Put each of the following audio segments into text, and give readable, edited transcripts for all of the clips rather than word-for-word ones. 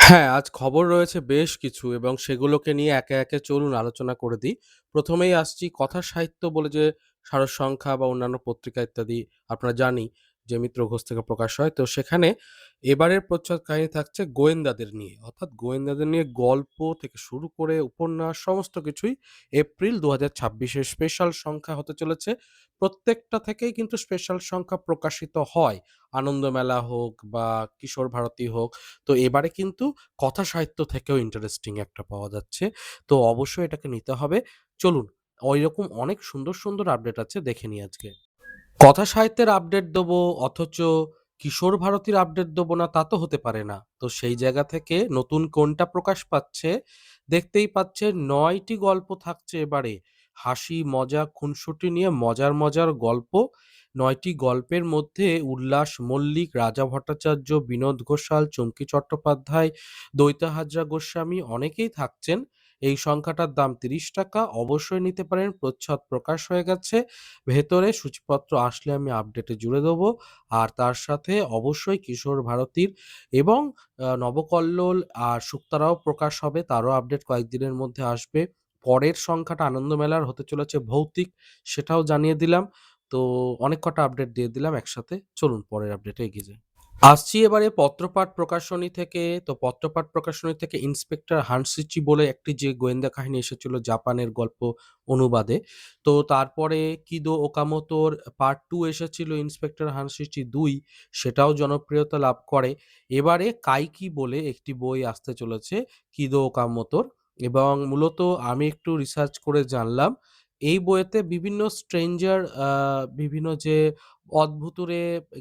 হ্যাঁ, আজ খবর রয়েছে বেশ কিছু এবং সেগুলোকে নিয়ে একে, একে চলুন আলোচনা করে দিই। ১ম এই আসছি কথা সাহিত্য বলে যে সারসংখ্যা বা অন্যান্য পত্রিকা ইত্যাদি আপনারা জানি যে মিত্র ঘোষ থেকে প্রকাশ হয়। তো সেখানে এবারের প্রচ্ছদ কাহিনী থাকছে গোয়েন্দাদের নিয়ে। অর্থাৎ গোয়েন্দাদের নিয়ে গল্প থেকে শুরু করে উপন্যাস সমস্ত কিছুই এপ্রিল ২০২৬ এর স্পেশাল সংখ্যা হতে চলেছে। প্রত্যেকটা থেকেই কিন্তু স্পেশাল সংখ্যা প্রকাশিত হয়। আনন্দমেলা হোক বা কিশোর ভারতী হোক। তো এবারে কিন্তু কথা সাহিত্য থেকেও ইন্টারেস্টিং একটা পাওয়া যাচ্ছে। তো অবশ্যই এটাকে নিতে হবে। চলুন ঐরকম অনেক সুন্দর, সুন্দর আপডেট আছে দেখে নিই আজকে। কথা সাহিত্যের আপডেট দেবো অথচ কিশোর ভারতীর আপডেট দেবো না তা তো হতে পারে না। তো সেই জায়গা থেকে নতুন কোনটা প্রকাশ পাচ্ছে দেখতেই পাচ্ছেন ৯ টি গল্প থাকছে এবারে। হাসি, মজা, খুনসুটি নিয়ে মজার, মজার গল্প। ৯ টি গল্পের মধ্যে উল্লাস মল্লিক, রাজা ভট্টাচার্য, বিনোদ ঘোষাল, চুমকি চট্টোপাধ্যায়, দৈত্যা হাজরা গোস্বামী অনেকেই থাকছেন। এই সংখ্যাটার দাম ৳৩০ অবশ্যই নিতে পারেন। প্রচ্ছদ প্রকাশ হয়ে গেছে। ভেতরে সূচিপত্র আসলে আমি আপডেটে জুড়ে দেবো। আর তার সাথে অবশ্যই কিশোর ভারতীর এবং নবকল্লোল আর শুকতারাও প্রকাশ হবে। তারও আপডেট কয়েকদিনের মধ্যে আসবে। পরের সংখ্যাটা আনন্দমেলার হতে চলেছে ভৌতিক, সেটাও জানিয়ে দিলাম। তো অনেক কটা আপডেট দিয়ে দিলাম একসাথে। চলুন পরের আপডেটে এগিয়ে যাই। আসছি এবারে পত্রপাঠ প্রকাশনী থেকে। তো পত্রপাঠ প্রকাশনী থেকে ইন্সপেক্টর হানসিচি বলে একটি যে গোয়েন্দা কাহিনী এসেছিল জাপানের গল্প অনুবাদে। তো তারপরে কিদো ওকামোতোর পার্ট 2 এসেছিল ইন্সপেক্টর হানসিচি ২, সেটাও জনপ্রিয়তা লাভ করে। এবারে কাইকি বলে একটি বই আসতে চলেছে কিদো ওকামোতোর এবং মূলত আমি একটু রিসার্চ করে জানলাম এই বইয়েতে বিভিন্ন স্ট্রেঞ্জার বিভিন্ন যে অদ্ভুতুড়ে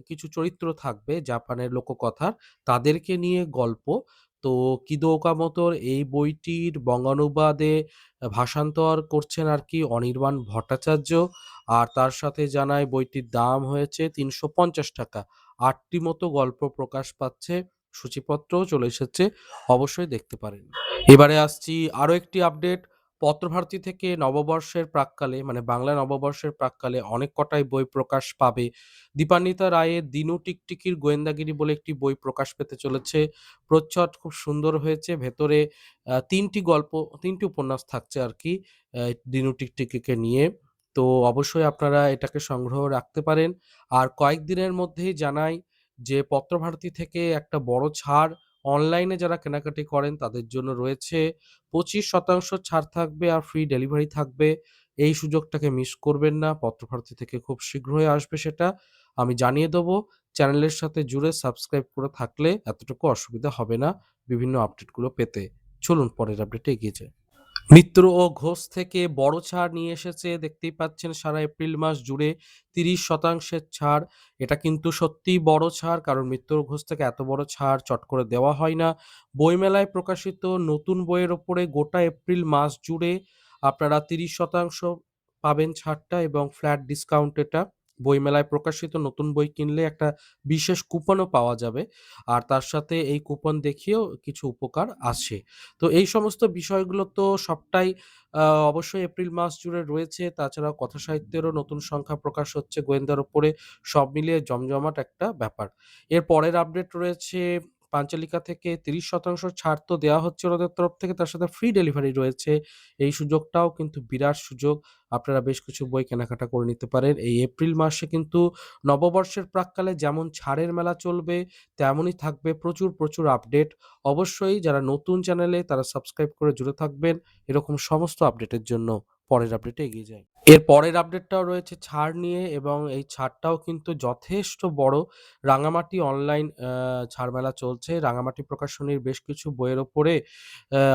কিছু চরিত্র থাকবে জাপানের লোককথার, তাদেরকে নিয়ে গল্প। তো কিদো ওকামোতোর এই বইটির বঙ্গানুবাদে ভাষান্তর করছেন আরকি অনির্বাণ ভট্টাচার্য। আর তার সাথে জানাই বইটির দাম হয়েছে ৳৩৫০। ৮ টি মতো গল্প প্রকাশ পাচ্ছে। সূচিপত্রও চলে এসেছে। অবশ্যই দেখতে পারেন। এবারে আসছি আরো একটি আপডেট। পত্রভারতী থেকে নববর্ষের প্রাক্কালে মানে বাংলা নববর্ষের প্রাক্কালে অনেক কটাই বই প্রকাশ পাবে। দীপান্বিতা রায়ের 'দিনু টিকটিকির গোয়েন্দাগিরি' বলে একটি বই প্রকাশ পেতে চলেছে। প্রচ্ছদ খুব সুন্দর হয়েছে। ভেতরে ৩ টি গল্প ৩ টি উপন্যাস থাকছে আরকি দিনু টিকটিকিকে নিয়ে। তো অবশ্যই আপনারা এটাকে সংগ্রহ রাখতে পারেন। আর কয়েকদিনের মধ্যেই জানাই যে পত্রভারতী থেকে একটা বড় ছাড় অনলাইনে যারা কেনাকাটি করেন তাদের জন্য রয়েছে। ২৫% ছাড় থাকবে আর ফ্রি ডেলিভারি থাকবে। এই সুযোগটাকে মিস করবেন না। পত্রভারতী থেকে খুব শীঘ্রই আসবে সেটা। আমি জানিয়ে দেবো। চ্যানেলের সাথে জুড়ে সাবস্ক্রাইব করে থাকলে এতটুকু অসুবিধা হবে না বিভিন্ন আপডেটগুলো পেতে। চলুন পরের আপডেটে এগিয়ে যাই। মিত্র ও ঘোষ থেকে বড় ছাড় নিয়ে এসেছে দেখতেই পাচ্ছেন সারা এপ্রিল মাস জুড়ে ৩০% ছাড়। এটা কিন্তু সত্যিই বড় ছাড় কারণ মিত্র ও ঘোষ থেকে এত বড় ছাড় চট করে দেওয়া হয় না। বইমেলায় প্রকাশিত নতুন বইয়ের ওপরে গোটা এপ্রিল মাস জুড়ে আপনারা ৩০% পাবেন ছাড়টা এবং ফ্ল্যাট ডিসকাউন্ট এটা। বইমেলায় প্রকাশিত নতুন বই কিনলে একটা বিশেষ কুপনও পাওয়া যাবে। আর তার সাথে এই কুপন দেখিয়েও কিছু উপকার আসে। তো এই সমস্ত বিষয়গুলো তো সবটাই আ অবশ্যই এপ্রিল মাস জুড়ে রয়েছে। তাছাড়াও কথাসাহিত্যেরও নতুন সংখ্যা প্রকাশ হচ্ছে গোয়েন্দার উপরে। সব মিলিয়ে জমজমাট একটা ব্যাপার। এর পরের আপডেট রয়েছে পাঞ্চালিকা থেকে ৩০% ছাড় তো দেওয়া হচ্ছে ওদের তরফ থেকে, তার সাথে ফ্রি ডেলিভারি রয়েছে। এই সুযোগটাও কিন্তু বিরাট সুযোগ। আপনারা বেশ কিছু বই কেনাকাটা করে নিতে পারেন। এই এপ্রিল মাসে কিন্তু নববর্ষের প্রাক্কালে যেমন ছাড়ের মেলা চলবে, তেমনই থাকবে প্রচুর, প্রচুর আপডেট। অবশ্যই যারা নতুন চ্যানেলে তারা সাবস্ক্রাইব করে জুড়ে থাকবেন এরকম সমস্ত আপডেটের জন্য। পরের আপডেটে এগিয়ে যাই। এর পরের আপডেটটাও রয়েছে ছাড় নিয়ে এবং এই ছাড়টাও কিন্তু যথেষ্ট বড়। রাঙামাটি অনলাইন ছাড় মেলা চলছে। রাঙামাটি প্রকাশনীর বেশ কিছু বইয়ের ওপরে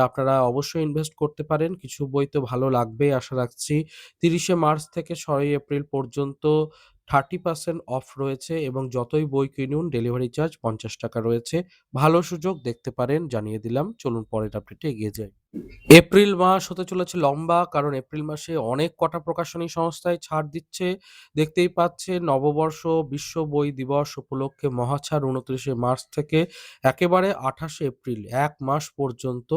আপনারা অবশ্যই ইনভেস্ট করতে পারেন। কিছু বই তো ভালো লাগবেই আশা রাখছি। ৩০শে মার্চ থেকে ৬ই এপ্রিল পর্যন্ত 30% অফ রয়েছে এবং যতই বই কিনুন ডেলিভারি চার্জ ৳৫০ রয়েছে। ভালো সুযোগ দেখতে পারেন জানিয়ে দিলাম। চলুন পরের আপডেটে এগিয়ে যাই। এপ্রিল মাস হতে চলেছে লম্বা কারণ এপ্রিল মাসে অনেক কটা প্রকাশনী সংস্থায় ছাড় দিচ্ছে। দেখতেই পাচ্ছেন নববর্ষ, বিশ্ব বই দিবস উপলক্ষে মহাছাড় ২৯শে মার্চ থেকে একেবারে ২৮শে এপ্রিল ১ মাস পর্যন্ত।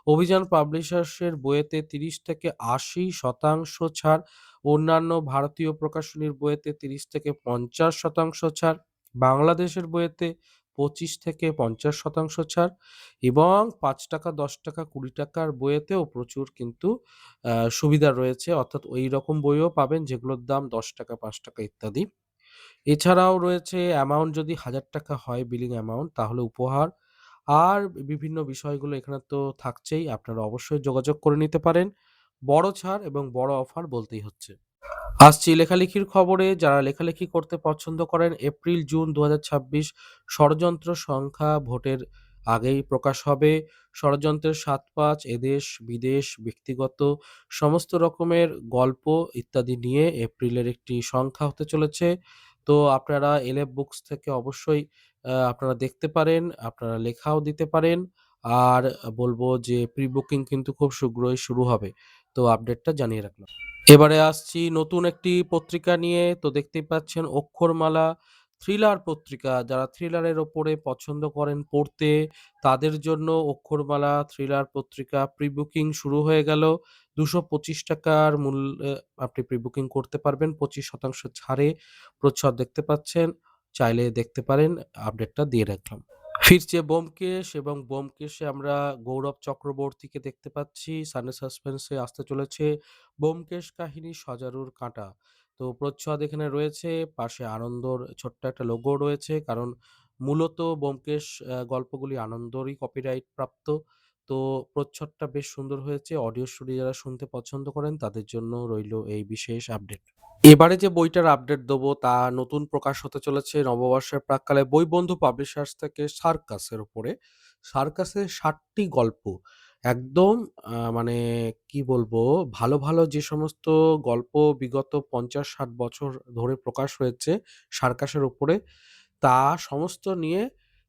অভিযান পাবলিশার্সের বইয়েতে ৩০ থেকে ৮০% ছাড়, অন্যান্য ভারতীয় প্রকাশনীর বইয়েতে ৩০ থেকে ৫০% ছাড়, বাংলাদেশের বইয়েতে 25-50% ছাড় এবং ৳৫, ৳10, ৳20 র বইয়েতেও প্রচুর কিন্তু সুবিধা রয়েছে। অর্থাৎ ঐরকম বইও পাবেন যেগুলোর দাম ৳10, ৳5 ইত্যাদি। এছাড়াও রয়েছে অ্যামাউন্ট যদি ৳১,০০০ হয় বিলিং অ্যামাউন্ট তাহলে উপহার। আর বিভিন্ন বিষয়গুলো এখানে তো থাকছেই। আপনারা অবশ্যই যোগাযোগ করে নিতে পারেন। বড় ছাড় এবং বড় অফার বলতেই হচ্ছে। আসছি লেখালেখির খবরে। যারা লেখালেখি করতে পছন্দ করেন এপ্রিল-জুন ২০২৬ ষড়যন্ত্র সংখ্যা ভোটের আগেই প্রকাশ হবে। ষড়যন্ত্রের ৭-৫ এদেশ, বিদেশ, ব্যক্তিগত সমস্ত রকমের গল্প ইত্যাদি নিয়ে এপ্রিলের একটি সংখ্যা হতে চলেছে। তো আপনারা এলএফ বুকস থেকে অবশ্যই আপনারা দেখতে পারেন, আপনারা লেখাও দিতে পারেন। আর বলব যে প্রি বুকিং কিন্তু খুব শীঘ্রই শুরু হবে। তো আপডেটটা জানিয়ে রাখলাম। এবারে আসছি নতুন একটি পত্রিকা নিয়ে। তো দেখতেই পাচ্ছেন অক্ষরমালা থ্রিলার পত্রিকা। যারা থ্রিলারের ওপরে পছন্দ করেন পড়তে, তাদের জন্য অক্ষরমালা থ্রিলার পত্রিকা প্রি বুকিং শুরু হয়ে গেল। ৳২২৫ র মূল্যে আপনি প্রি বুকিং করতে পারবেন। ২৫% ছাড়ে প্রচ্ছদ দেখতে পাচ্ছেন। চাইলে দেখতে পারেন। আপডেটটা দিয়ে রাখলাম। ফিরছে ব্যোমকেশ এবং ব্যোমকেশে আমরা গৌরব চক্রবর্তীকে দেখতে পাচ্ছি। সানডে সাসপেন্সে আসতে চলেছে ব্যোমকেশ কাহিনী সজারুর কাঁটা। তো প্রচ্ছদ এখানে রয়েছে, পাশে আনন্দর ছোট্ট একটা লোগো রয়েছে। কারণ মূলত ব্যোমকেশ গল্পগুলি আনন্দরই কপিরাইট প্রাপ্ত। তো প্রচ্ছদটা বেশ সুন্দর হয়েছে। অডিও স্টোরি যারা শুনতে পছন্দ করেন তাদের জন্য রইল এই বিশেষ আপডেট। এবারে যে বইটার আপডেট দেবো তা নতুন প্রকাশ হতে চলেছে নববর্ষের প্রাক্কালে বইবন্ধু পাবলিশার্স থেকে সার্কাসের উপরে। সার্কাসের ৬০টি গল্প একদম মানে কি বলবো ভালো, ভালো যে সমস্ত গল্প বিগত ৫০-৬০ বছর ধরে প্রকাশ হয়েছে সার্কাসের উপরে, তা সমস্ত নিয়ে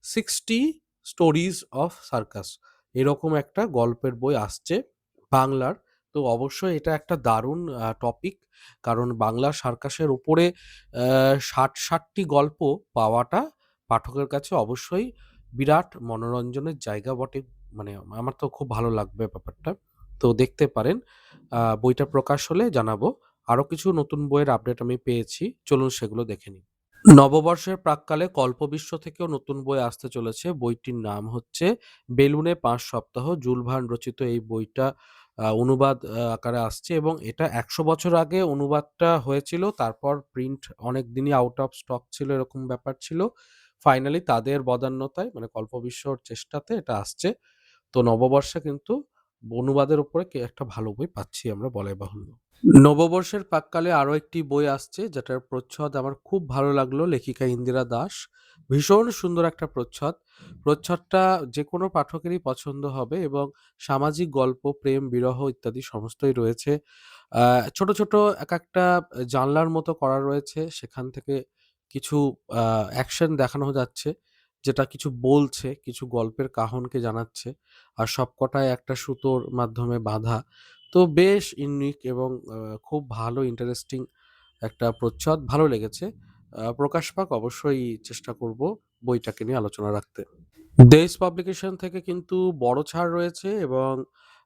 60 স্টোরিজ অফ সার্কাস এরকম একটা গল্পের বই আসছে বাংলার। তো অবশ্যই এটা একটা দারুণ টপিক। কারণ বাংলা সার্কাসের উপরে ৬০টি গল্প পাওয়াটা পাঠকের কাছে অবশ্যই বিরাট মনোরঞ্জনের জায়গা বটে। মানে আমার তো খুব ভালো লাগবে ব্যাপারটা। তো দেখতে পারেন। বইটা প্রকাশ হলে জানাবো। আরো কিছু নতুন বইয়ের আপডেট আমি পেয়েছি। চলুন সেগুলো দেখে নিই। নববর্ষের প্রাক্কালে কল্পবিশ্ব থেকেও নতুন বই আসতে চলেছে। বইটির নাম হচ্ছে 'বেলুনে ৫ সপ্তাহ'। জুল ভার্ন রচিত এই বইটা অনুবাদ আকারে আসছে এবং এটা ১০০ বছর আগে অনুবাদটা হয়েছিল। তারপর প্রিন্ট অনেক দিনই আউট অফ স্টক ছিল, এরকম ব্যাপার ছিল। ফাইনালি তাদের বদান্যতায় মানে কল্পবিশ্বর চেষ্টাতে এটা আসছে। তো নববর্ষে কিন্তু অনুবাদের উপরে একটা ভালো বই পাচ্ছি আমরা বলাই বাহুল্য। নববর্ষের প্রাক্কালে আরো একটি বই আসছে যেটার প্রচ্ছদ আমার খুব ভালো লাগলো। লেখিকা ইন্দিরা দাস। ভীষণ সুন্দর একটা প্রচ্ছদ। প্রচ্ছদটা যেকোনো পাঠকেরই পছন্দ হবে এবং সামাজিক গল্প, প্রেম, বিরহ ইত্যাদি সমস্তই রয়েছে। আ ছোট, ছোট একেকটা জানলার মতো করা রয়েছে। সেখান থেকে কিছু আ অ্যাকশন দেখানো যাচ্ছে। যেটা কিছু বলছে, কিছু গল্পের কাহনকে জানাচ্ছে। আর সবকটাই একটা সুতোর মাধ্যমে বাঁধা। তো বেশ ইউনিক এবং খুব ভালো ইন্টারেস্টিং একটা প্রচ্ছদ। ভালো লেগেছে। প্রকাশ পাক অবশ্যই চেষ্টা করব বইটাকে নিয়ে আলোচনা রাখতে। দেশ পাবলিকেশন থেকে কিন্তু বড় ছাড় রয়েছে এবং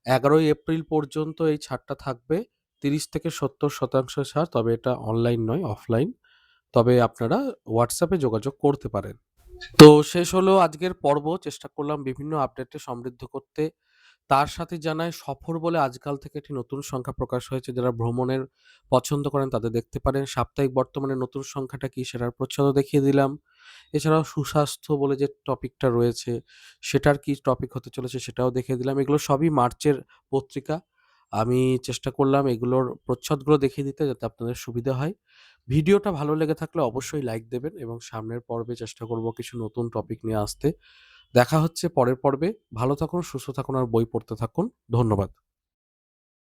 ১১ই এপ্রিল পর্যন্ত এই ছাড়টা থাকবে। ৩০-৭০% ছাড়। তবে এটা অনলাইন নয়, অফলাইন। তবে আপনারা WhatsApp এ যোগাযোগ করতে পারেন। তো শেষ হলো আজকের পর্ব। চেষ্টা করলাম বিভিন্ন আপডেটে সমৃদ্ধ করতে। তার সাথে জানাই সফর বলে আজকাল থেকে একটি নতুন সংখ্যা প্রকাশ হয়েছে। যারা ভ্রমণের পছন্দ করেন তাদের দেখতে পারেন। সাপ্তাহিক বর্তমানে নতুন সংখ্যাটা কি সেটার প্রচ্ছদও দেখিয়ে দিলাম। এছাড়াও সুস্বাস্থ্য বলে যে টপিকটা রয়েছে সেটার কি টপিক হতে চলেছে সেটাও দেখিয়ে দিলাম। এগুলো সবই মার্চের পত্রিকা। আমি চেষ্টা করলাম এগুলোর প্রচ্ছদগুলো দেখিয়ে দিতে যাতে আপনাদের সুবিধা হয়। ভিডিওটা ভালো লেগে থাকলে অবশ্যই লাইক দেবেন এবং সামনের পর্বে চেষ্টা করব কিছু নতুন টপিক নিয়ে আসতে। দেখা হচ্ছে পরের পর্বে। ভালো থাকুন, সুস্থ থাকুন আর বই পড়তে থাকুন। ধন্যবাদ।